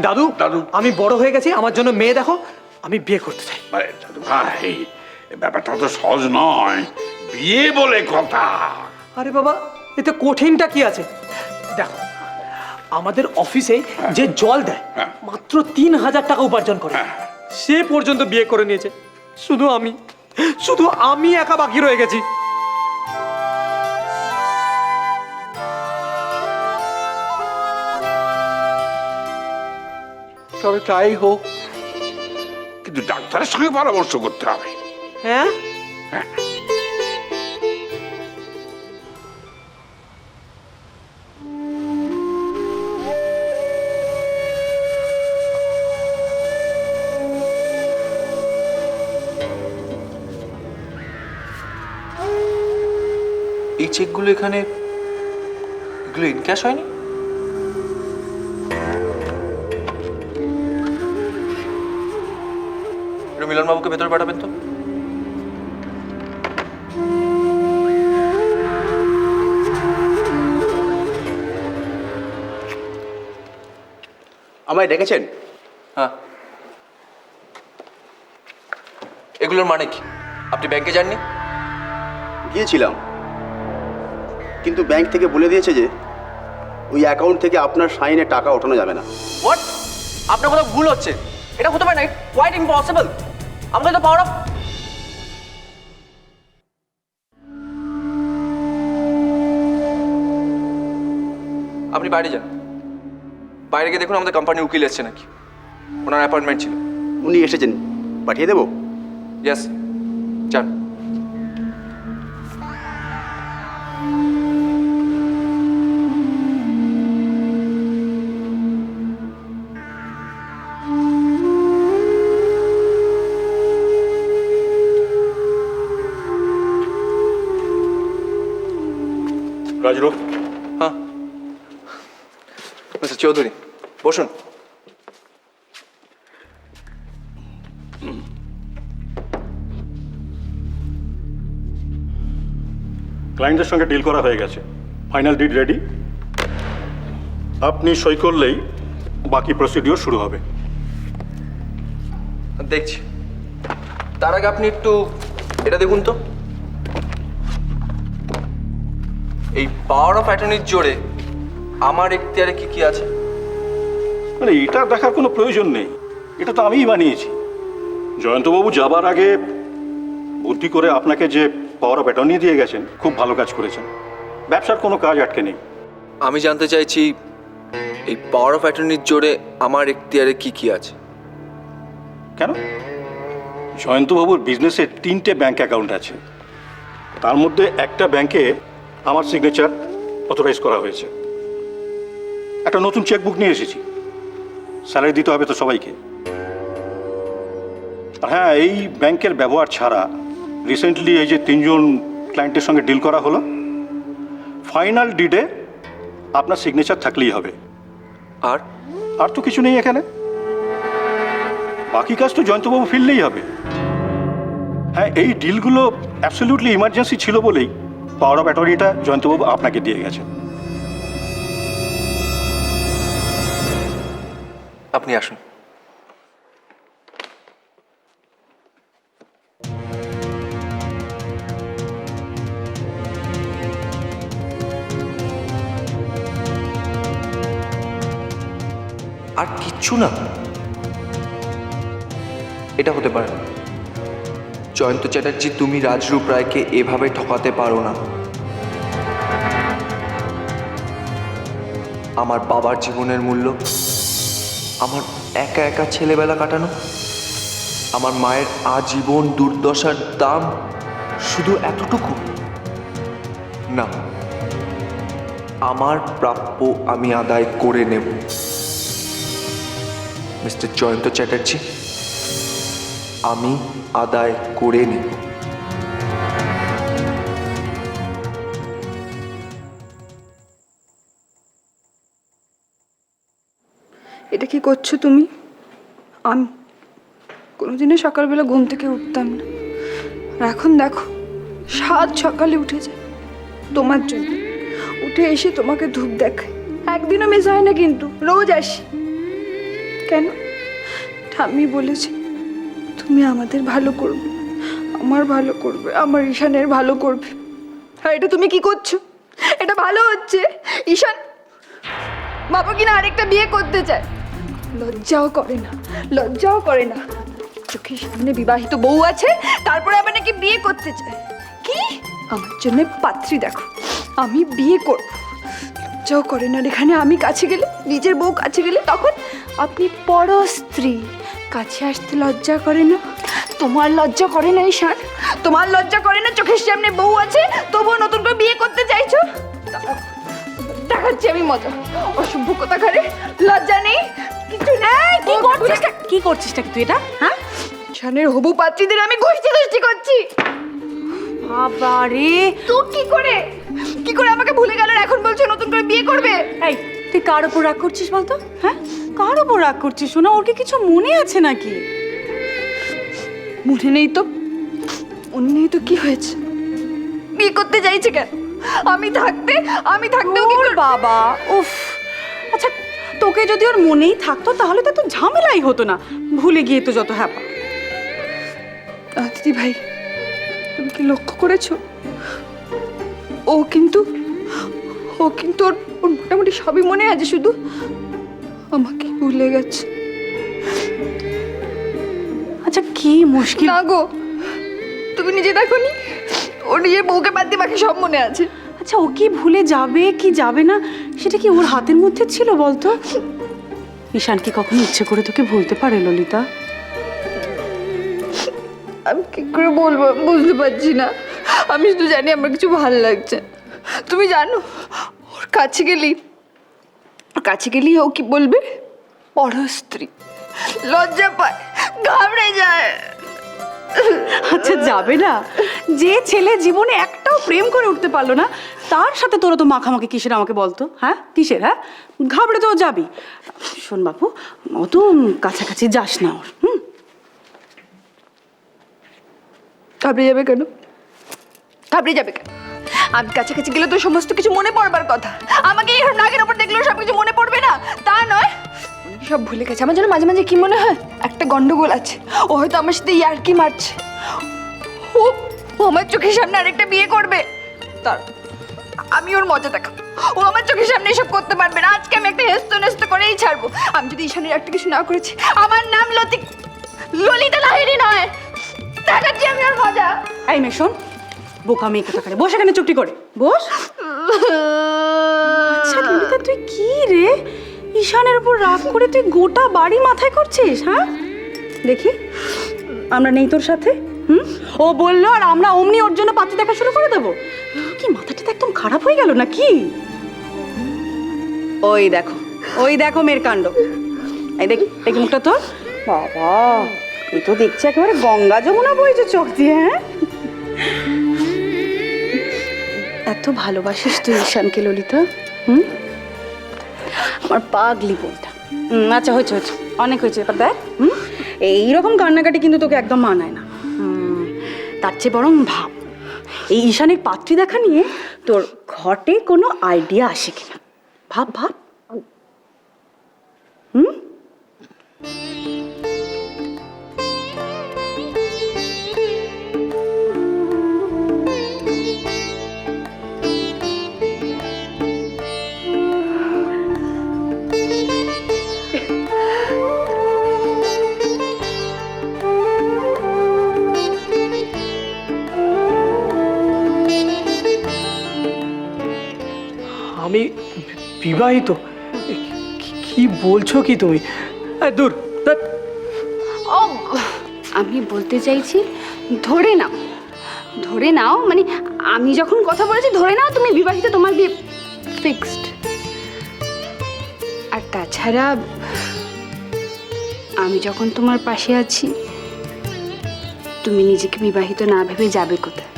দাদু দাদু। আমি বড় হয়ে গেছি, আমার জন্য মেয়ে দেখো, আমি বিয়ে করতে চাই। আরে দাদু ভাই, ব্যাপারটা তো সহজ নয়, বিয়ে বলে কথা। আরে বাবা, এতে কঠিনটা কি আছে? দেখো, আমাদের অফিসে যে জল দেয় হ্যাঁ। মাত্র 3,000 টাকা উপার্জন করে, হ্যাঁ। সে পর্যন্ত বিয়ে করে নিয়েছে। শুধু আমি একা বাকি রয়ে গেছি। তবে তাই হোক, কিন্তু ডাক্তারের সঙ্গে পরামর্শ করতে হবে। হ্যাঁ, হ্যাঁ। এই চেকগুলো এখানে, এগুলো ইনক্যাশ হয়নি? এটা মিলনবাবুকে ভেতরে পাঠাবেন তো। আমায় ডেকেছেন? হ্যাঁ। এগুলোর মানে কি? আপনি ব্যাংকে যাননি? গিয়েছিলাম, কিন্তু ব্যাংক থেকে বলে দিয়েছে যে ওই অ্যাকাউন্ট থেকে আপনার সাইনে টাকা ওঠানো যাবে না। হোয়াট? আপনার কোথাও ভুল হচ্ছে, এটা হতে পারে না, কোয়াইট ইম্পসিবল। আমাদের তো পাওয়ার অফ। আপনি বাইরে যান, বাইরে গিয়ে দেখুন আমাদের কোম্পানির উকিল এসছে নাকি। ওনার অ্যাপয়েন্টমেন্ট ছিল। উনি এসেছেন, পাঠিয়ে দেবো? ইয়েস, যান। রাজরূপ, হ্যাঁ, মিস্টার চৌধুরী বসুন। ক্লায়েন্টের সঙ্গে ডিল করা হয়ে গেছে, ফাইনাল ডিড রেডি। আপনি সই করলেই বাকি প্রসিডিওর শুরু হবে। দেখছি, তার আগে আপনি একটু এটা দেখুন তো। এই পাওয়ার অফ অ্যাটর্নির জোরে আমার এখতিয়ারে কি কি আছে? মানে এটা দেখার কোনো প্রয়োজন নেই, এটা তো আমিই বানিয়েছি। জয়ন্তবাবু যাবার আগে বুদ্ধি করে আপনাকে যে পাওয়ার অফ অ্যাটর্নি দিয়ে গেছেন, খুব ভালো কাজ করেছেন। ব্যবসার কোনো কাজ আটকে নেই। আমি জানতে চাইছি এই পাওয়ার অফ অ্যাটর্নির জোরে আমার এখতিয়ারে কি কি আছে? কেন? জয়ন্তবাবুর বিজনেসে 3টে ব্যাংক অ্যাকাউন্ট আছে, তার মধ্যে একটা ব্যাংকে আমার সিগনেচার অথরাইজ করা হয়েছে। একটা নতুন চেকবুক নিয়ে এসেছি, স্যালারি দিতে হবে তো সবাইকে। আর হ্যাঁ, এই ব্যাংকের ব্যবহার ছাড়া রিসেন্টলি এই যে 3জন ক্লায়েন্টের সঙ্গে ডিল করা হলো, ফাইনাল ডিডে আপনার সিগনেচার থাকলেই হবে। আর আর তো কিছু নেই এখানে, বাকি কাজ তো জয়ন্তবাবু ফিরলেই হবে। হ্যাঁ, এই ডিলগুলো অ্যাবসলিউটলি ইমার্জেন্সি ছিল বলেই পাওয়ার অফ অ্যাটর্নিটা জয়ন্তবাবু আপনাকে দিয়ে গেছেন। আপনি আসুন। আর কিচ্ছু না, এটা হতে পারে না। জয়ন্ত চ্যাটার্জি, তুমি রাজরূপ রায়কে এভাবে ঠকাতে পারো না। আমার বাবার জীবনের মূল্য, আমার একা একা ছেলেবেলা কাটানো, আমার মায়ের আজীবন দুর্দশার দাম শুধু এতটুকু না। আমার প্রাপ্য আমি আদায় করে নেব। মিস্টার জয়ন্ত চ্যাটার্জি, আমি আদায় করে নেব। এটা কি করছো তুমি? আমি কোনোদিনও সকালবেলা ঘুম থেকে উঠতাম না, আর এখন দেখো সাত সকালে উঠে যায় তোমার জন্য। উঠে এসে তোমাকে ধূপ দেখাই, একদিনও মিস হয় না, কিন্তু রোজ আসি। কেন? ঠাম্মি বলেছে তুমি আমাদের ভালো করবে, আমার ভালো করবে, আমার ঈশানের ভালো করবে। আর এটা তুমি কি করছো? এটা ভালো হচ্ছে? ঈশান বাবা কিনা আরেকটা বিয়ে করতে চায়, লজ্জাও করে না, লজ্জাও করে না। চোখের সামনে বিবাহিত বউ আছে, তারপরে আবার নাকি বিয়ে করতে চায়। কি? আমার জন্য পাত্রী দেখো, আমি বিয়ে করব। লজ্জাও করে না। এখানে আমি কাছে গেলে, নিজের বউ কাছে গেলে তখন আপনি পর স্ত্রী, কাছে আসতে লজ্জা করে না? তোমার লজ্জা করে না ঈশান? তোমার লজ্জা করে না? চোখের সামনে বউ আছে তবুও নতুন করে বিয়ে করতে চাইছো? দেখাচ্ছি আমি মজা। অসভ্য কোথাকারে, লজ্জা নেই, কিছু নেই। কি করছিসটা কি তুই এটা? হ্যাঁ, ঈশানের হবু পাত্রীদের আমি গোষ্ঠী দোষ্ঠী করছি। বাবারে, তো কি করে আমাকে ভুলে গেল, এখন বলছো নতুন করে বিয়ে করবে? এই তুই কার উপর রাগ করছিস বলতো? হ্যাঁ, কার উপর রাগ করছিস? শোনা, ওর কি কিছু মনে আছে নাকি? মনে নেই তো, মনে নেই তো কি হয়েছে? বিয়ে করতে চাইছে কেন? আমি থাকতে ওর বাবা, উফ। আচ্ছা, তোকে যদি ওর মনেই থাকতো তাহলে তো এত ঝামেলাই হতো না, ভুলে গিয়ে তো যত হ্যাপা। দিদি ভাই, তুমি কি লক্ষ্য করেছো? ও কিন্তু ওর মোটামুটি সবই মনে আছে, শুধু আমাকে ভুলে গেছে। আচ্ছা, কি মুশকিল। না গো, তুমি নিজে দেখোনি? ও নিজের বউকে বাদ দিয়ে বাকি সব মনে আছে। আচ্ছা, ও কি ভুলে যাবে কি যাবে না সেটা কি ওর হাতের মধ্যে ছিল বলতো? ঈশান কি কখনো ইচ্ছে করে তোকে ভুলতে পারে ললিতা? আমি কি করে বলবো, বুঝতে পারছি না। আমি শুধু জানি আমার কিছু ভালো লাগছে। তুমি জানো, ওর কাছে গেলেই ও কি বলবে? পরস্ত্রী। লজ্জা পায়, ঘাবড়ে যায়। আচ্ছা, যাবে না? যে ছেলে জীবনে একটাও প্রেম করে উঠতে পারলো না, তার সাথে তোরা তো মাখামাখি কিসের আমাকে বলতো? হ্যাঁ, কিসের? হ্যাঁ, ঘাবড়ে তো যাবি। শোন বাপু, অত কাছাকাছি যাস না ওর। ঘাবড়ে যাবে কেন? আমি কাছাকাছি গেলে তো সমস্ত কিছু মনে পড়বার কথা। আমাকে এই নাগের ওপর দেখলেও সব কিছু মনে পড়বে না, তা নয়। সব ভুলে গেছে। আমার জন্য মাঝে মাঝে কি মনে হয়, একটা গন্ডগোল আছে। ও হয়তো আমার সাথে ইয়ার্কি মারছে। ও আমার চোখের সামনে আরেকটা বিয়ে করবে, তার আমি ওর মজা দেখাবো। ও আমার চোখের সামনে এসব করতে পারবে না। আজকে আমি একটা হেস্ত করেই ছাড়বো। আমি যদি ঈশানের একটা কিছু না করেছি, আমার নাম ললিতা লাহিড়ী নয়। দেখাচ্ছি আমি ওর মজা। এই মেয়ে, শোন, বোকা মেয়ে কোথাকারে, বস এখানে চুপটি করে বস। আচ্ছা ললিতা, তুই কি রে ঈশানের উপর রাগ করে তুই গোটা বাড়ি মাথায় করছিস? হ্যাঁ, দেখি আমরা নেই তোর সাথে? ও বললো আর আমরা অমনি ওর জন্য পাত্রী দেখা শুরু করে দেবো? তোর কি মাথাটা একদম খারাপ হয়ে গেল নাকি? ওই দেখো মেয়ের কাণ্ড। এই দেখি মুখটা তোর। বাবা, এই তো দেখছি একেবারে গঙ্গা যমুনা বইছে চোখ দিয়ে। হ্যাঁ, এত ভালোবাসিস তুই ঈশানকে ললিতা? আমার পাগলি বলটা। আচ্ছা, হয়েছে, অনেক হয়েছে। এবার দেখ, এইরকম কান্নাকাটি কিন্তু তোকে একদম মানায় না। তার চেয়ে বরং ভাব, এই ঈশানের পাত্রী দেখা নিয়ে তোর ঘটে কোনো আইডিয়া আসে কিনা। ভাব। আমি বিবাহিত? কি বলছো কি তুমি? দূর। ও, আমি বলতে চাইছি ধরে নাও, মানে আমি যখন কথা বলেছি ধরে নাও তুমি বিবাহিত, তোমার বিয়ে ফিক্সড। আর তাছাড়া আমি যখন তোমার পাশে আছি, তুমি নিজেকে বিবাহিত না ভেবে যাবে কোথায়?